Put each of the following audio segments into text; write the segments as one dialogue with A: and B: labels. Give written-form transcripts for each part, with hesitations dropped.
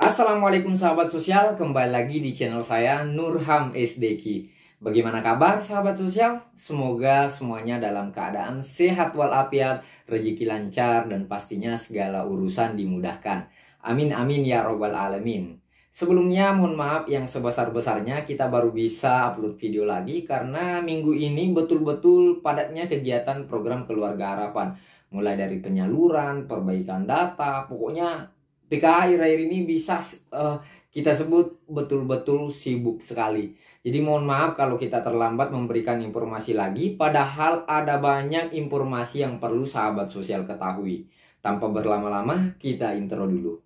A: Assalamualaikum sahabat sosial, kembali lagi di channel saya Nurham SDK. Bagaimana kabar sahabat sosial? Semoga semuanya dalam keadaan sehat walafiat, rezeki lancar, dan pastinya segala urusan dimudahkan. Amin amin ya robbal alamin. Sebelumnya mohon maaf yang sebesar-besarnya kita baru bisa upload video lagi karena minggu ini betul-betul padatnya kegiatan program Keluarga Harapan. Mulai dari penyaluran, perbaikan data, pokoknya PKH akhir-akhir ini bisa kita sebut betul-betul sibuk sekali. Jadi mohon maaf kalau kita terlambat memberikan informasi lagi, padahal ada banyak informasi yang perlu sahabat sosial ketahui. Tanpa berlama-lama, kita intro dulu.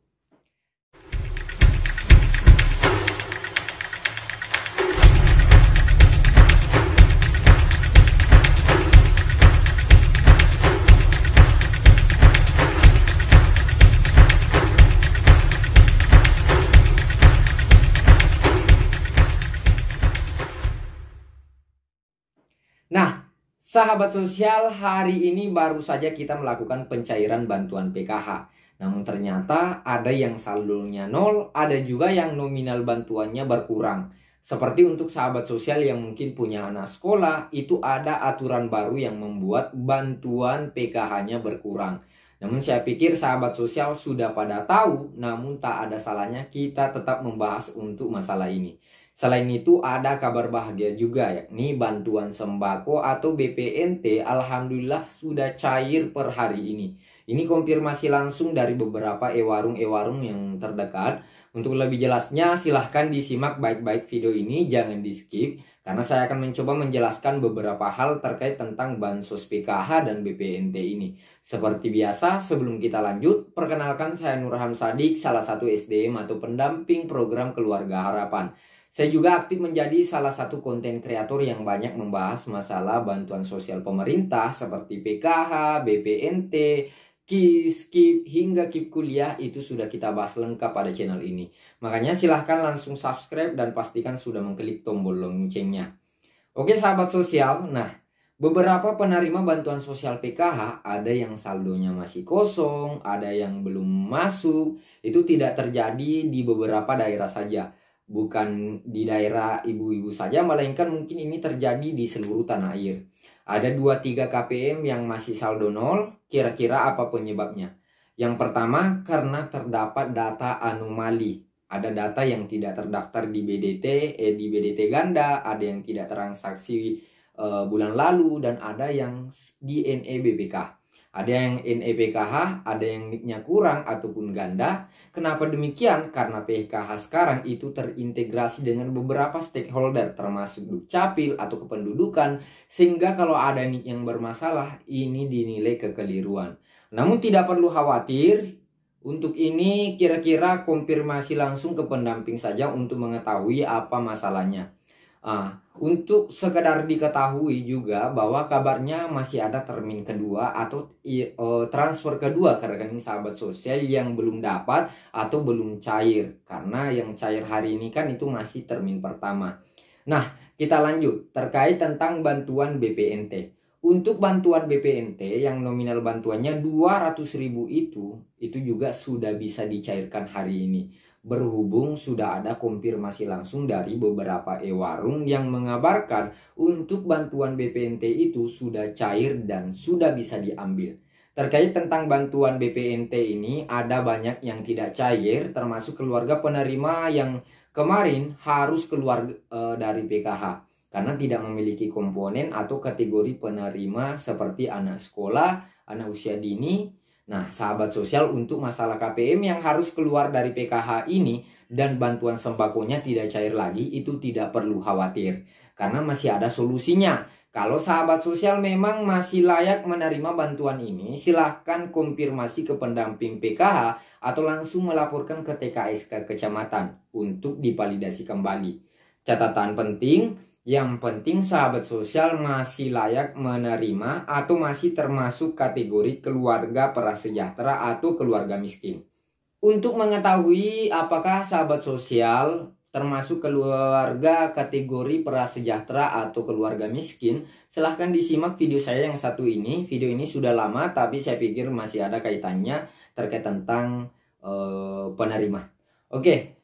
A: Nah, sahabat sosial, hari ini baru saja kita melakukan pencairan bantuan PKH. Namun ternyata ada yang saldonya nol, ada juga yang nominal bantuannya berkurang. Seperti untuk sahabat sosial yang mungkin punya anak sekolah, itu ada aturan baru yang membuat bantuan PKH-nya berkurang. Namun saya pikir sahabat sosial sudah pada tahu, namun tak ada salahnya kita tetap membahas untuk masalah ini. Selain itu ada kabar bahagia juga, yakni bantuan sembako atau BPNT alhamdulillah sudah cair per hari ini. Ini konfirmasi langsung dari beberapa e-warung yang terdekat. Untuk lebih jelasnya silahkan disimak baik-baik video ini, jangan di skip. Karena saya akan mencoba menjelaskan beberapa hal terkait tentang bansos PKH dan BPNT ini. Seperti biasa, sebelum kita lanjut, perkenalkan saya Nurham Sadik, salah satu SDM atau pendamping program Keluarga Harapan. Saya juga aktif menjadi salah satu konten kreator yang banyak membahas masalah bantuan sosial pemerintah seperti PKH, BPNT, KIS, KIP, hingga KIP kuliah itu sudah kita bahas lengkap pada channel ini. Makanya silahkan langsung subscribe dan pastikan sudah mengklik tombol loncengnya. Oke sahabat sosial, nah beberapa penerima bantuan sosial PKH ada yang saldonya masih kosong, ada yang belum masuk, itu tidak terjadi di beberapa daerah saja. Bukan di daerah ibu-ibu saja, melainkan mungkin ini terjadi di seluruh tanah air. Ada 2-3 KPM yang masih saldo nol, kira-kira apa penyebabnya? Yang pertama, karena terdapat data anomali. Ada data yang tidak terdaftar di BDT ganda, ada yang tidak transaksi bulan lalu, dan ada yang di NEBPK. Ada yang NEPKH, ada yang NIK-nya kurang ataupun ganda. Kenapa demikian? Karena PKH sekarang itu terintegrasi dengan beberapa stakeholder termasuk Dukcapil atau kependudukan. Sehingga kalau ada NIK yang bermasalah, ini dinilai kekeliruan. Namun tidak perlu khawatir. Untuk ini kira-kira konfirmasi langsung ke pendamping saja untuk mengetahui apa masalahnya. Untuk sekedar diketahui juga bahwa kabarnya masih ada termin kedua atau transfer kedua ke rekening sahabat sosial yang belum dapat atau belum cair. Karena yang cair hari ini kan itu masih termin pertama. Nah, kita lanjut terkait tentang bantuan BPNT. Untuk bantuan BPNT yang nominal bantuannya 200.000 itu juga sudah bisa dicairkan hari ini. Berhubung sudah ada konfirmasi langsung dari beberapa e-warung yang mengabarkan untuk bantuan BPNT itu sudah cair dan sudah bisa diambil. Terkait tentang bantuan BPNT ini ada banyak yang tidak cair, termasuk keluarga penerima yang kemarin harus keluar dari PKH karena tidak memiliki komponen atau kategori penerima seperti anak sekolah, anak usia dini. Nah, sahabat sosial, untuk masalah KPM yang harus keluar dari PKH ini dan bantuan sembakonya tidak cair lagi, itu tidak perlu khawatir. Karena masih ada solusinya. Kalau sahabat sosial memang masih layak menerima bantuan ini, silahkan konfirmasi ke pendamping PKH atau langsung melaporkan ke TKS ke kecamatan untuk divalidasi kembali. Catatan penting, yang penting sahabat sosial masih layak menerima atau masih termasuk kategori keluarga prasejahtera atau keluarga miskin. Untuk mengetahui apakah sahabat sosial termasuk keluarga kategori prasejahtera atau keluarga miskin, silahkan disimak video saya yang satu ini. Video ini sudah lama tapi saya pikir masih ada kaitannya terkait tentang penerima. Oke,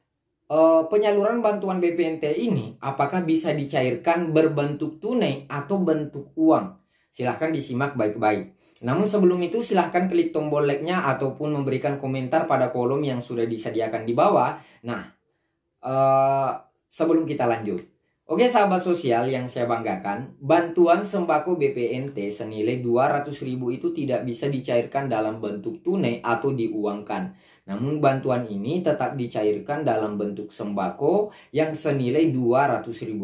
A: penyaluran bantuan BPNT ini apakah bisa dicairkan berbentuk tunai atau bentuk uang? Silahkan disimak baik-baik. Namun sebelum itu silahkan klik tombol like-nya ataupun memberikan komentar pada kolom yang sudah disediakan di bawah. Nah, sebelum kita lanjut. Oke sahabat sosial yang saya banggakan, bantuan sembako BPNT senilai 200.000 itu tidak bisa dicairkan dalam bentuk tunai atau diuangkan. Namun bantuan ini tetap dicairkan dalam bentuk sembako yang senilai Rp200.000.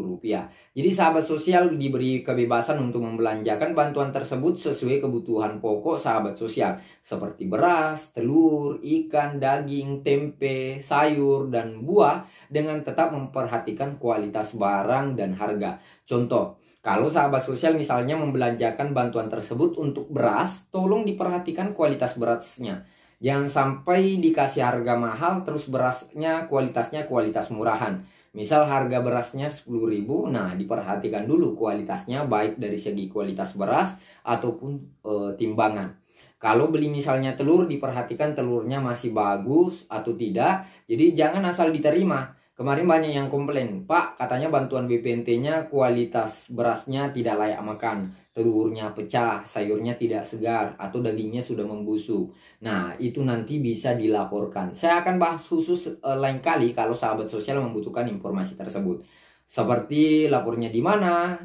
A: Jadi sahabat sosial diberi kebebasan untuk membelanjakan bantuan tersebut sesuai kebutuhan pokok sahabat sosial. Seperti beras, telur, ikan, daging, tempe, sayur, dan buah dengan tetap memperhatikan kualitas barang dan harga. Contoh, kalau sahabat sosial misalnya membelanjakan bantuan tersebut untuk beras, tolong diperhatikan kualitas berasnya. Jangan sampai dikasih harga mahal terus berasnya kualitasnya kualitas murahan. Misal harga berasnya 10.000, nah diperhatikan dulu kualitasnya baik dari segi kualitas beras ataupun timbangan. Kalau beli misalnya telur, diperhatikan telurnya masih bagus atau tidak. Jadi jangan asal diterima. Kemarin banyak yang komplain, Pak katanya bantuan BPNT-nya kualitas berasnya tidak layak makan. Telurnya pecah, sayurnya tidak segar, atau dagingnya sudah membusuk. Nah, itu nanti bisa dilaporkan. Saya akan bahas khusus lain kali kalau sahabat sosial membutuhkan informasi tersebut. Seperti lapornya di mana,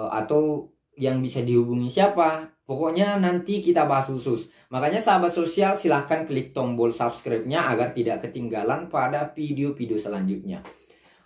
A: atau yang bisa dihubungi siapa. Pokoknya nanti kita bahas khusus. Makanya sahabat sosial silahkan klik tombol subscribe-nya agar tidak ketinggalan pada video-video selanjutnya.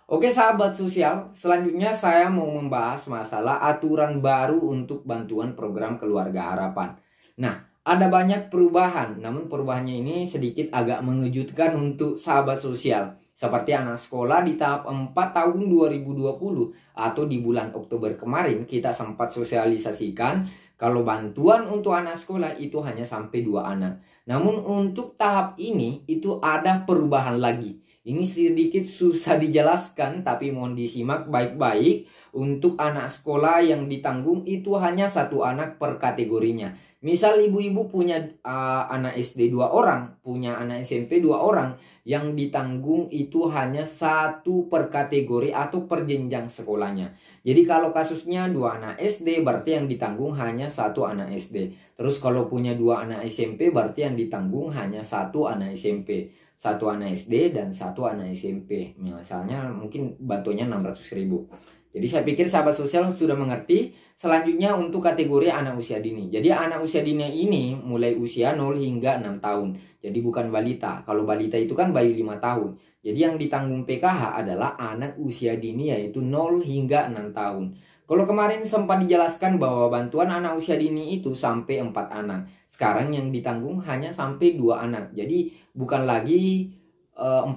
A: Oke sahabat sosial, selanjutnya saya mau membahas masalah aturan baru untuk bantuan program Keluarga Harapan. Nah, ada banyak perubahan, namun perubahannya ini sedikit agak mengejutkan untuk sahabat sosial. Seperti anak sekolah di tahap 4 tahun 2020 atau di bulan Oktober kemarin kita sempat sosialisasikan kalau bantuan untuk anak sekolah itu hanya sampai 2 anak. Namun untuk tahap ini itu ada perubahan lagi. Ini sedikit susah dijelaskan tapi mohon disimak baik-baik. Untuk anak sekolah yang ditanggung itu hanya 1 anak per kategorinya. Misal ibu-ibu punya anak SD 2 orang, punya anak SMP 2 orang. Yang ditanggung itu hanya 1 per kategori atau per jenjang sekolahnya. Jadi kalau kasusnya 2 anak SD berarti yang ditanggung hanya 1 anak SD. Terus kalau punya 2 anak SMP berarti yang ditanggung hanya 1 anak SMP. 1 anak SD dan 1 anak SMP. Misalnya mungkin bantuannya 600.000. Jadi saya pikir sahabat sosial sudah mengerti. Selanjutnya untuk kategori anak usia dini. Jadi anak usia dini ini mulai usia 0 hingga 6 tahun. Jadi bukan balita. Kalau balita itu kan bayi 5 tahun. Jadi yang ditanggung PKH adalah anak usia dini yaitu 0 hingga 6 tahun. Kalau kemarin sempat dijelaskan bahwa bantuan anak usia dini itu sampai 4 anak. Sekarang yang ditanggung hanya sampai 2 anak. Jadi bukan lagi 4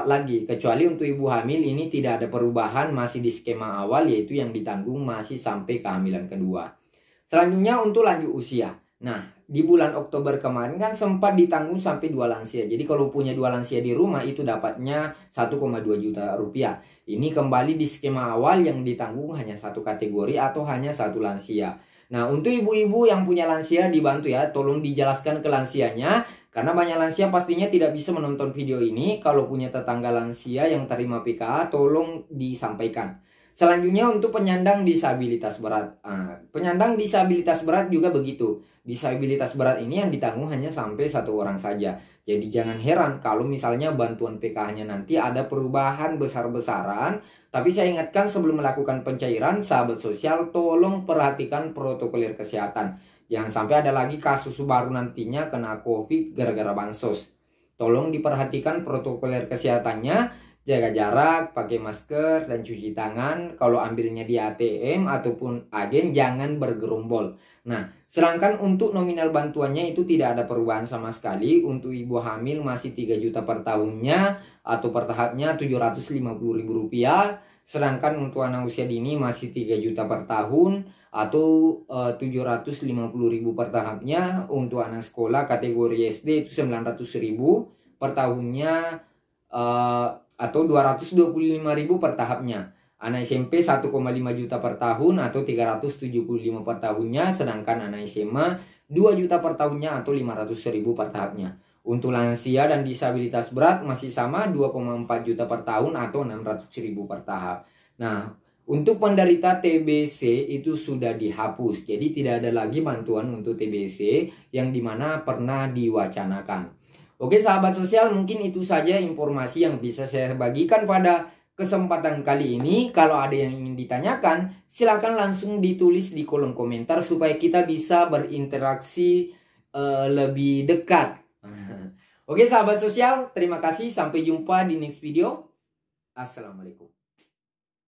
A: lagi, kecuali untuk ibu hamil ini tidak ada perubahan, masih di skema awal yaitu yang ditanggung masih sampai kehamilan kedua. Selanjutnya untuk lanjut usia. Nah, di bulan Oktober kemarin kan sempat ditanggung sampai 2 lansia. Jadi kalau punya 2 lansia di rumah itu dapatnya 1,2 juta rupiah. Ini kembali di skema awal yang ditanggung hanya 1 kategori atau hanya 1 lansia. Nah, untuk ibu-ibu yang punya lansia dibantu ya, tolong dijelaskan ke lansianya. Karena banyak lansia pastinya tidak bisa menonton video ini. Kalau punya tetangga lansia yang terima PKH, tolong disampaikan. Selanjutnya untuk penyandang disabilitas berat. Penyandang disabilitas berat juga begitu. Disabilitas berat ini yang ditanggung hanya sampai 1 orang saja. Jadi jangan heran kalau misalnya bantuan PKH-nya nanti ada perubahan besar-besaran. Tapi saya ingatkan sebelum melakukan pencairan, sahabat sosial tolong perhatikan protokol kesehatan. Jangan sampai ada lagi kasus baru nantinya kena COVID gara-gara bansos. Tolong diperhatikan protokol kesehatannya, jaga jarak, pakai masker, dan cuci tangan. Kalau ambilnya di ATM ataupun agen jangan bergerombol. Nah, sedangkan untuk nominal bantuannya itu tidak ada perubahan sama sekali. Untuk ibu hamil masih 3 juta per tahunnya atau per tahapnya Rp750.000. Sedangkan untuk anak usia dini masih 3 juta per tahun atau 750.000 per tahapnya. Untuk anak sekolah kategori SD itu 900.000 per tahunnya atau 225.000 per tahapnya. Anak SMP 1,5 juta per tahun atau 375 per tahunnya. Sedangkan anak SMA 2 juta per tahunnya atau 500.000 per tahapnya. Untuk lansia dan disabilitas berat masih sama 2,4 juta per tahun atau 600.000 per tahap. Nah, untuk penderita TBC itu sudah dihapus. Jadi tidak ada lagi bantuan untuk TBC yang dimana pernah diwacanakan. Oke sahabat sosial, mungkin itu saja informasi yang bisa saya bagikan pada kesempatan kali ini. Kalau ada yang ingin ditanyakan, silahkan langsung ditulis di kolom komentar supaya kita bisa berinteraksi lebih dekat. Oke sahabat sosial, terima kasih. Sampai jumpa di next video. Assalamualaikum.